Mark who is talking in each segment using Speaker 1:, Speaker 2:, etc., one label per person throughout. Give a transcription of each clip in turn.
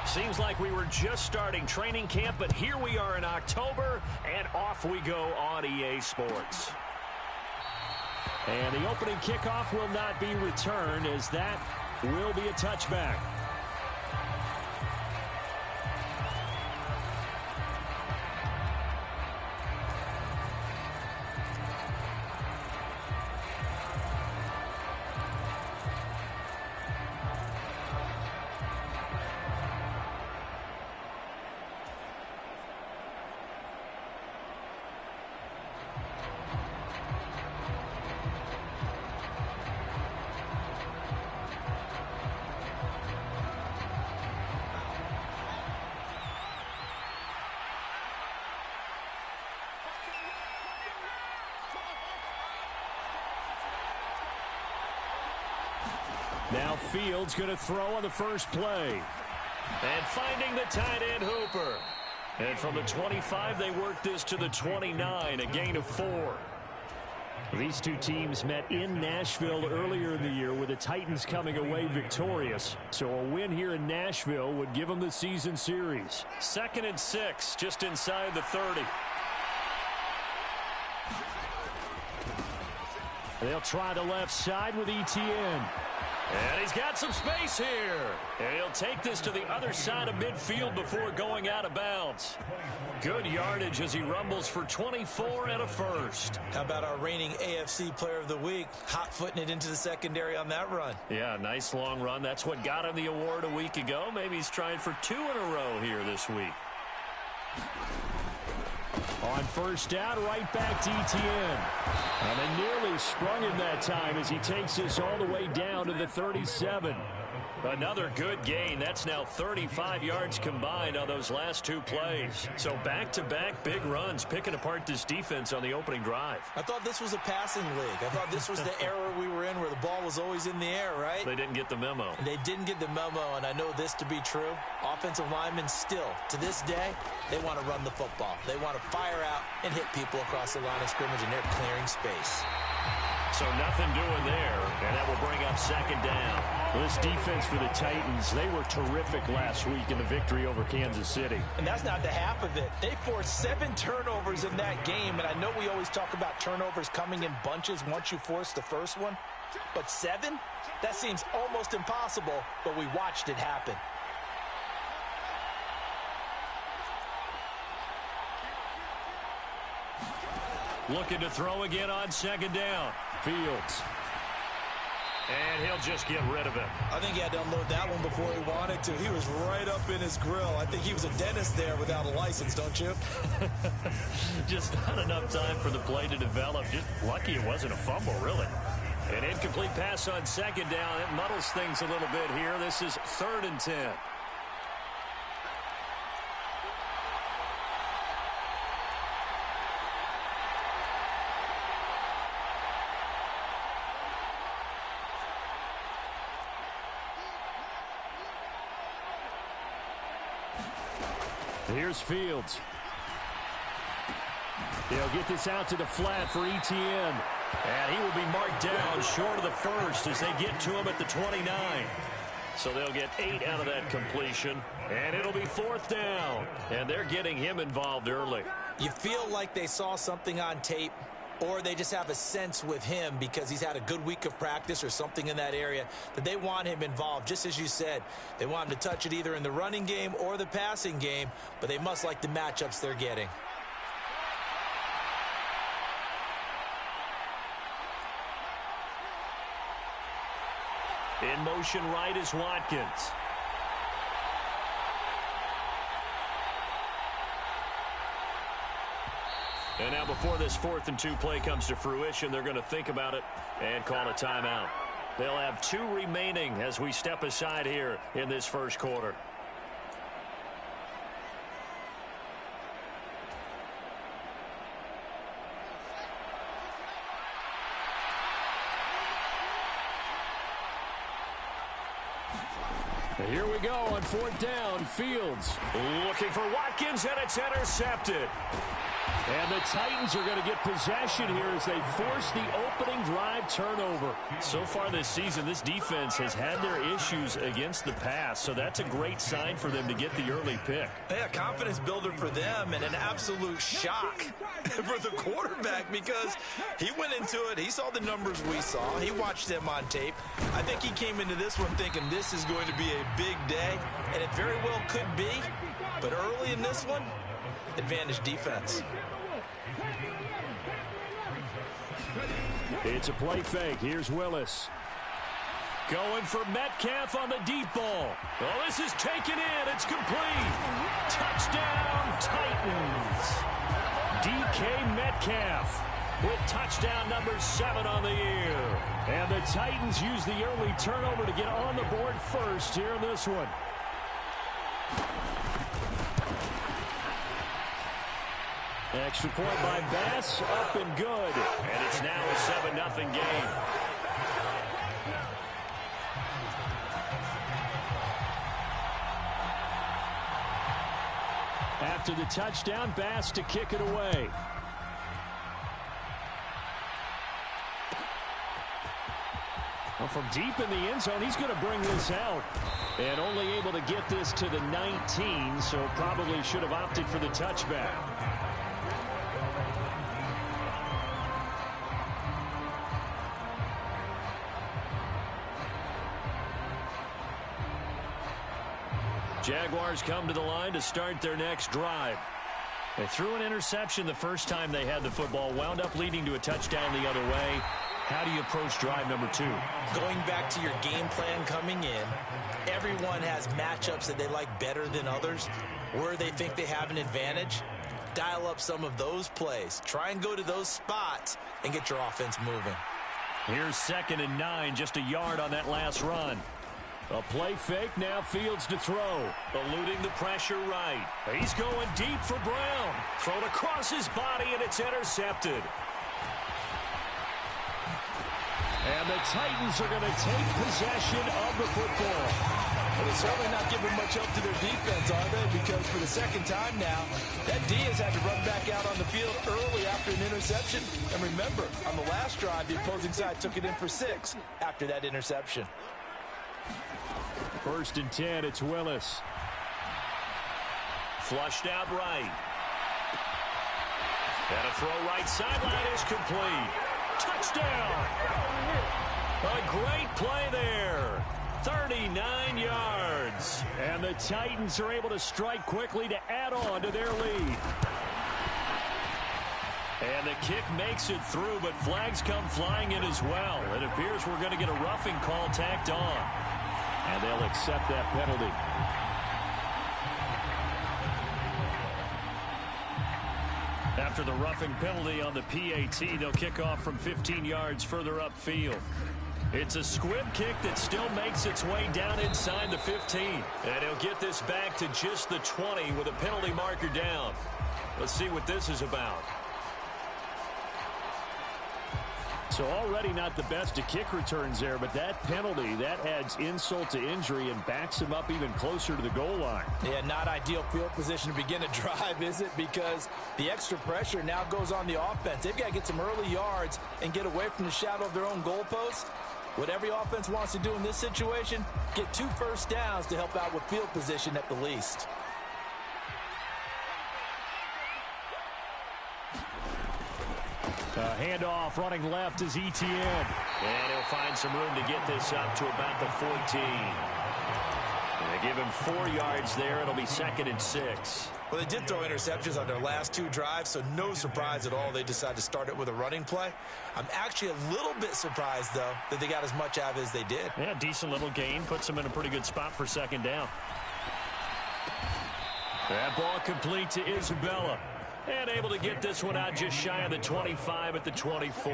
Speaker 1: Seems like we were just starting training camp, but here we are in October, and off we go on EA Sports. And the opening kickoff will not be returned, as that will be a touchback. Now Fields going to throw on the first play. And finding the tight end Hooper. And from the 25, they work this to the 29, a gain of 4. These two teams met in Nashville earlier in the year, with the Titans coming away victorious. So a win here in Nashville would give them the season series. 2nd and 6, just inside the 30. They'll try the left side with Etienne. And he's got some space here. And he'll take this to the other side of midfield before going out of bounds. Good yardage as he rumbles for 24 and a first.
Speaker 2: How about our reigning AFC Player of the Week, hot-footing it into the secondary on that run?
Speaker 1: Yeah, nice long run. That's what got him the award a week ago. Maybe he's trying for 2 in a row here this week. On first down, right back to Etienne. And they nearly sprung him that time as he takes this all the way down to the 37. Another good gain. That's now 35 yards combined on those last 2 plays. So back-to-back big runs, picking apart this defense on the opening drive.
Speaker 2: I thought this was a passing league. I thought this was the era we were in where the ball was always in the air, right?
Speaker 1: They didn't get the memo.
Speaker 2: They didn't get the memo, and I know this to be true. Offensive linemen still, to this day, they want to run the football. They want to fire out and hit people across the line of scrimmage, and they're clearing space.
Speaker 1: So nothing doing there, and that will bring up 2nd down. Well, this defense for the Titans, they were terrific last week in the victory over Kansas City.
Speaker 2: And that's not the half of it. They forced 7 turnovers in that game, and I know we always talk about turnovers coming in bunches once you force the first one. But 7? That seems almost impossible, but we watched it happen.
Speaker 1: Looking to throw again on 2nd down. Fields. And he'll just get rid of it.
Speaker 2: I think he had to unload that one before he wanted to. He was right up in his grill. I think he was a dentist there without a license, don't you?
Speaker 1: Just not enough time for the play to develop. Just lucky it wasn't a fumble, really. An incomplete pass on 2nd down. It muddles things a little bit here. This is 3rd and 10. Here's Fields. They'll get this out to the flat for Etienne. And he will be marked down short of the first as they get to him at the 29. So they'll get 8 out of that completion. And it'll be 4th down. And they're getting him involved early.
Speaker 2: You feel like they saw something on tape, or they just have a sense with him because he's had a good week of practice or something in that area that they want him involved. Just as you said, they want him to touch it either in the running game or the passing game, but they must like the matchups they're getting.
Speaker 1: In motion right is Watkins. And now before this 4th and 2 play comes to fruition, they're going to think about it and call a timeout. They'll have 2 remaining as we step aside here in this first quarter. And here we go on 4th down. Fields looking for Watkins, and it's intercepted. And the Titans are going to get possession here as they force the opening drive turnover. So far this season, this defense has had their issues against the pass, so that's a great sign for them to get the early pick.
Speaker 2: Yeah, confidence builder for them and an absolute shock for the quarterback because he went into it. He saw the numbers we saw. He watched them on tape. I think he came into this one thinking this is going to be a big day, and it very well could be. But early in this one, advantage defense.
Speaker 1: It's a play fake. Here's Willis. Going for Metcalf on the deep ball. Oh, this is taken in. It's complete. Touchdown, Titans. DK Metcalf with touchdown number 7 on the year. And the Titans use the early turnover to get on the board first here in this one. Extra point by Bass, up and good. And it's now a 7-0 game. After the touchdown, Bass to kick it away. Well, from deep in the end zone, he's going to bring this out. And only able to get this to the 19, so probably should have opted for the touchback. Jaguars come to the line to start their next drive. They threw an interception the first time they had the football, wound up leading to a touchdown the other way. How do you approach drive number 2?
Speaker 2: Going back to your game plan coming in, everyone has matchups that they like better than others. Where they think they have an advantage, dial up some of those plays. Try and go to those spots and get your offense moving.
Speaker 1: Here's 2nd and 9, just a yard on that last run. A play fake, now Fields to throw. Eluding the pressure right. He's going deep for Brown. Thrown across his body, and it's intercepted. And the Titans are going to take possession of the football.
Speaker 2: Well, they're certainly not giving much help to their defense, are they? Because for the second time now, that D has had to run back out on the field early after an interception. And remember, on the last drive, the opposing side took it in for 6 after that interception.
Speaker 1: 1st and 10, it's Willis. Flushed out right. And a throw right sideline is complete. Touchdown! A great play there. 39 yards. And the Titans are able to strike quickly to add on to their lead. And the kick makes it through, but flags come flying in as well. It appears we're going to get a roughing call tacked on. And they'll accept that penalty. After the roughing penalty on the PAT, they'll kick off from 15 yards further upfield. It's a squib kick that still makes its way down inside the 15. And he'll get this back to just the 20 with a penalty marker down. Let's see what this is about. So already not the best of kick returns there, but that penalty, that adds insult to injury and backs him up even closer to the goal line.
Speaker 2: Yeah, not ideal field position to begin a drive, is it? Because the extra pressure now goes on the offense. They've got to get some early yards and get away from the shadow of their own goalpost. What every offense wants to do in this situation, get 2 first downs to help out with field position at the least.
Speaker 1: Handoff running left is Etienne. And he'll find some room to get this up to about the 14. And they give him 4 yards there. It'll be 2nd and 6.
Speaker 2: Well, they did throw interceptions on their last 2 drives, so no surprise at all they decided to start it with a running play. I'm actually a little bit surprised, though, that they got as much out of it as they did.
Speaker 1: Yeah, decent little gain. Puts them in a pretty good spot for 2nd down. That ball complete to Isabella. And able to get this one out just shy of the 25 at the 24.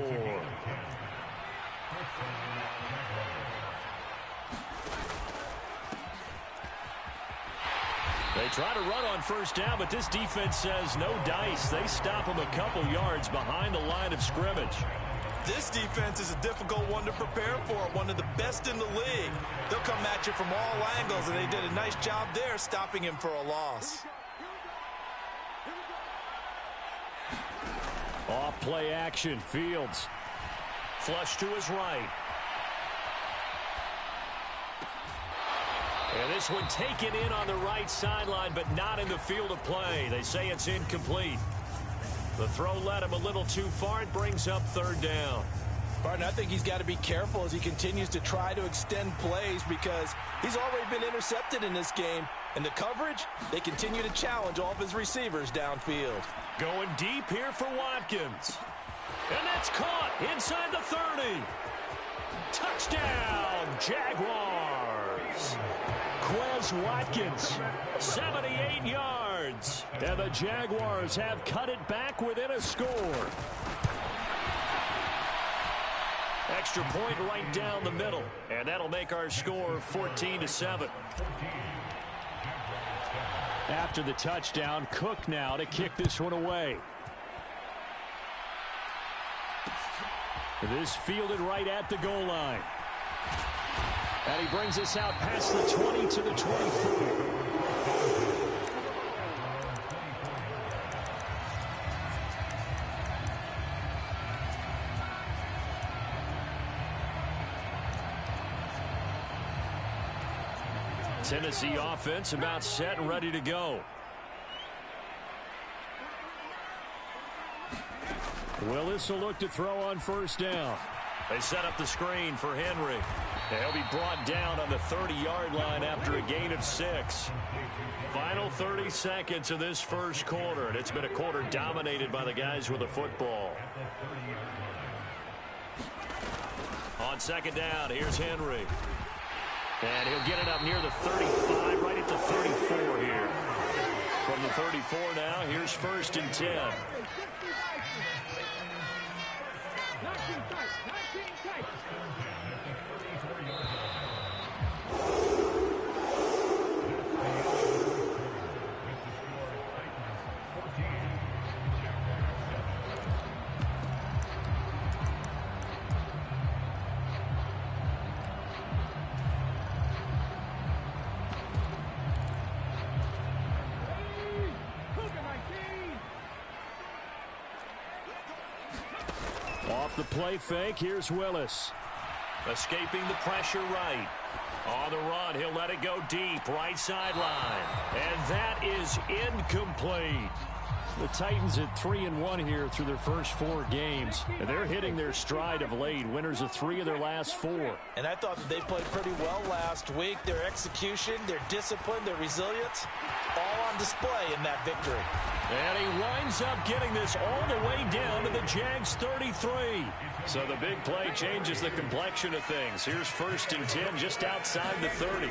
Speaker 1: They try to run on 1st down, but this defense says no dice. They stop them a couple yards behind the line of scrimmage.
Speaker 2: This defense is a difficult one to prepare for, one of the best in the league. They'll come at you from all angles, and they did a nice job there stopping him for a loss.
Speaker 1: Off play action. Fields. Flush to his right. And this one taken in on the right sideline, but not in the field of play. They say it's incomplete. The throw led him a little too far. It brings up third down.
Speaker 2: Barton, I think he's got to be careful as he continues to try to extend plays because he's already been intercepted in this game. And the coverage, they continue to challenge all of his receivers downfield.
Speaker 1: Going deep here for Watkins. And that's caught inside the 30. Touchdown, Jaguars. Quez Watkins, 78 yards. And the Jaguars have cut it back within a score. Extra point right down the middle. And that'll make our score 14-7. After the touchdown, Cook now to kick this one away. This fielded right at the goal line. And he brings us out past the 20 to the 24. Tennessee offense about set and ready to go. Willis will look to throw on first down. They set up the screen for Henry. He'll be brought down on the 30-yard line after a gain of 6. Final 30 seconds of this first quarter, and it's been a quarter dominated by the guys with the football. On second down, here's Henry. And he'll get it up near the 35, right at the 34 here. From the 34 now, here's first and 10. Off the play fake, here's Willis. Escaping the pressure right. On the run, he'll let it go deep, right sideline. And that is incomplete. The Titans at 3-1 here through their first 4 games. And they're hitting their stride of late. Winners of 3 of their last 4.
Speaker 2: And I thought that they played pretty well last week. Their execution, their discipline, their resilience, all on display in that victory.
Speaker 1: And he winds up getting this all the way down to the Jags 33. So the big play changes the complexion of things. Here's first and 10 just outside the 30.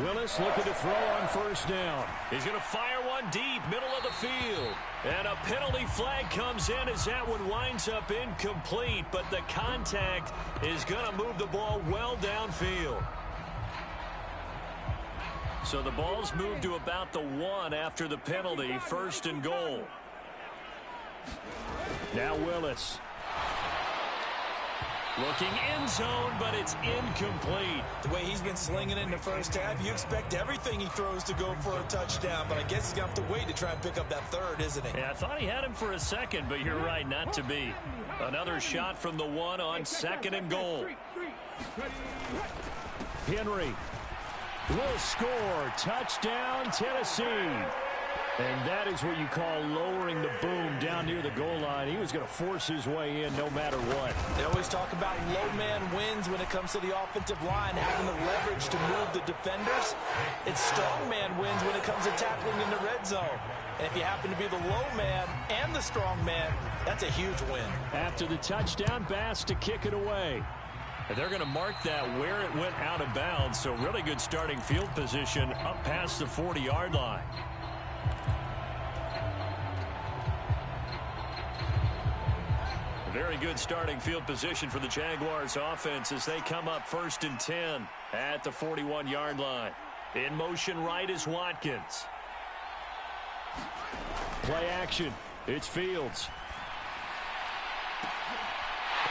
Speaker 1: Willis looking to throw on first down. He's going to fire one deep, middle of the field. And a penalty flag comes in as that one winds up incomplete. But the contact is going to move the ball well downfield. So the ball's moved to about the 1 after the penalty, first and goal. Now Willis. Looking end zone, but it's incomplete.
Speaker 2: The way he's been slinging it in the first half, you expect everything he throws to go for a touchdown, but I guess he's going to have to wait to try and pick up that third, isn't he?
Speaker 1: Yeah, I thought he had him for a second, but you're right, not to be. Another shot from the 1 on second and goal. Henry will score. Touchdown, Tennessee. And that is what you call lowering the boom down near the goal line. He was going to force his way in no matter what.
Speaker 2: They always talk about low man wins when it comes to the offensive line, having the leverage to move the defenders. It's strong man wins when it comes to tackling in the red zone. And if you happen to be the low man and the strong man, that's a huge win.
Speaker 1: After the touchdown, Bass to kick it away. And they're going to mark that where it went out of bounds. So really good starting field position up past the 40-yard line. Very good starting field position for the Jaguars offense as they come up first and 10 at the 41-yard line. In motion right is Watkins. Play action. It's Fields.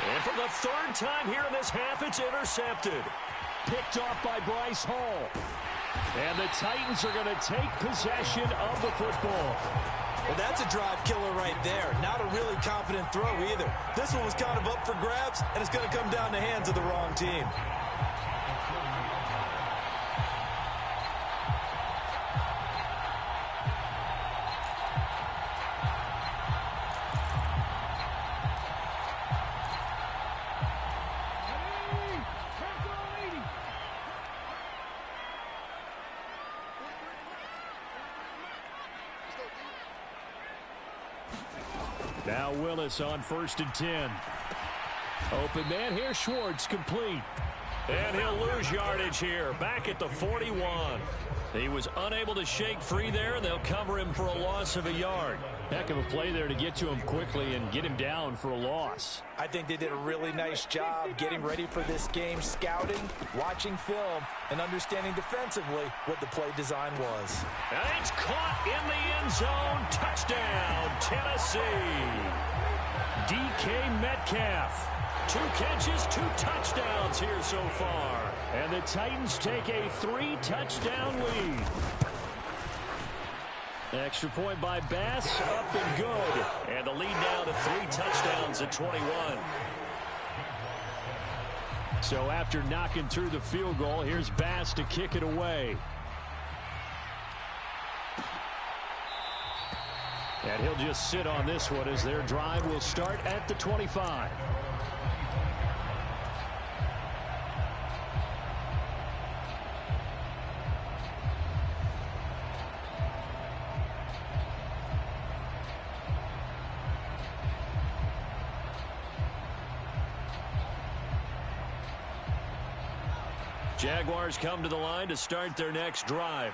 Speaker 1: And for the third time here in this half, it's intercepted. Picked off by Bryce Hall. And the Titans are going to take possession of the football.
Speaker 2: Well, that's a drive killer right there. Not a really confident throw either. This one was kind of up for grabs, and it's going to come down the hands of the wrong team.
Speaker 1: Now Willis on 1st and 10. Open man here, Schwartz, complete. And he'll lose yardage here, back at the 41. He was unable to shake free there, and they'll cover him for a loss of a yard. Heck of a play there to get to him quickly and get him down for a loss.
Speaker 2: I think they did a really nice job getting ready for this game, scouting, watching film, and understanding defensively what the play design was.
Speaker 1: And it's caught in the end zone. Touchdown, Tennessee. DK Metcalf. 2 catches, 2 touchdowns here so far. And the Titans take a 3-touchdown lead. Extra point by Bass, up and good. And the lead now to 3 touchdowns at 21. So after knocking through the field goal, here's Bass to kick it away. And he'll just sit on this one as their drive will start at the 25. Jaguars come to the line to start their next drive.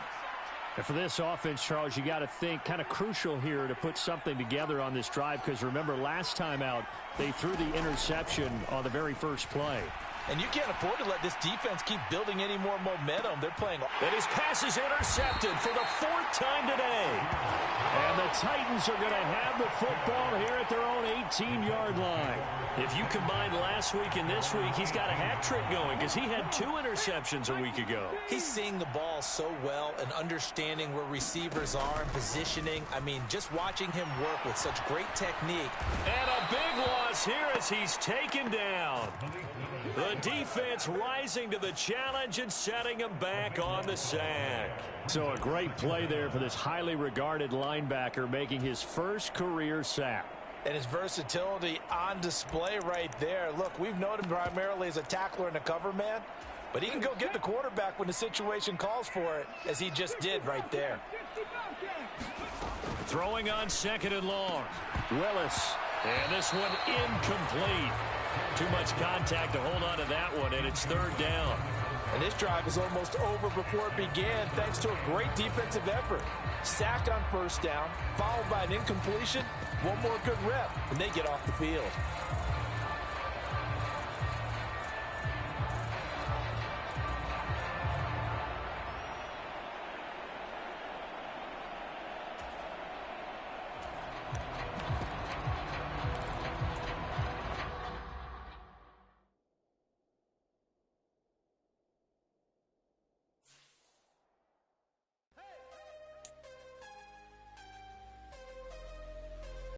Speaker 1: And for this offense, Charles, you got to think kind of crucial here to put something together on this drive, because remember last time out they threw the interception on the very first play.
Speaker 2: And you can't afford to let this defense keep building any more momentum. They're playing.
Speaker 1: And his pass is intercepted for the 4th time today. And the Titans are going to have the football here at their own 18-yard line. If you combine last week and this week, he's got a hat trick going because he had 2 interceptions a week ago.
Speaker 2: He's seeing the ball so well and understanding where receivers are and positioning. I mean, just watching him work with such great technique.
Speaker 1: And a big loss here as he's taken down. The defense rising to the challenge and setting him back on the sack. So a great play there for this highly regarded linebacker, making his first career sack.
Speaker 2: And his versatility on display right there. Look, we've known him primarily as a tackler and a cover man, but he can go get the quarterback when the situation calls for it, as he just did right there.
Speaker 1: Throwing on 2nd and long. Willis. And this one incomplete. Too much contact to hold on to that one, and it's 3rd down.
Speaker 2: And this drive is almost over before it began, thanks to a great defensive effort. Sack on 1st down, followed by an incompletion, one more good rep, and they get off the field.